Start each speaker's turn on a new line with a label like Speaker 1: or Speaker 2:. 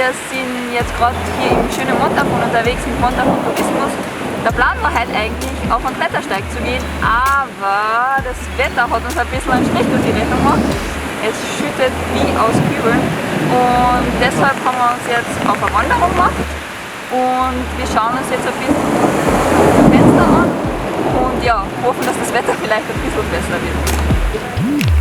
Speaker 1: Wir sind jetzt gerade hier im schönen Montafon unterwegs mit Montafon Tourismus. Da planen wir heute eigentlich auf einen Klettersteig zu gehen, aber das Wetter hat uns ein bisschen einen Strich durch die Rechnung gemacht. Es schüttet wie aus Kübeln und deshalb haben wir uns jetzt auf eine Wanderung gemacht und wir schauen uns jetzt ein bisschen das Fenster an und ja, hoffen, dass das Wetter vielleicht ein bisschen besser wird.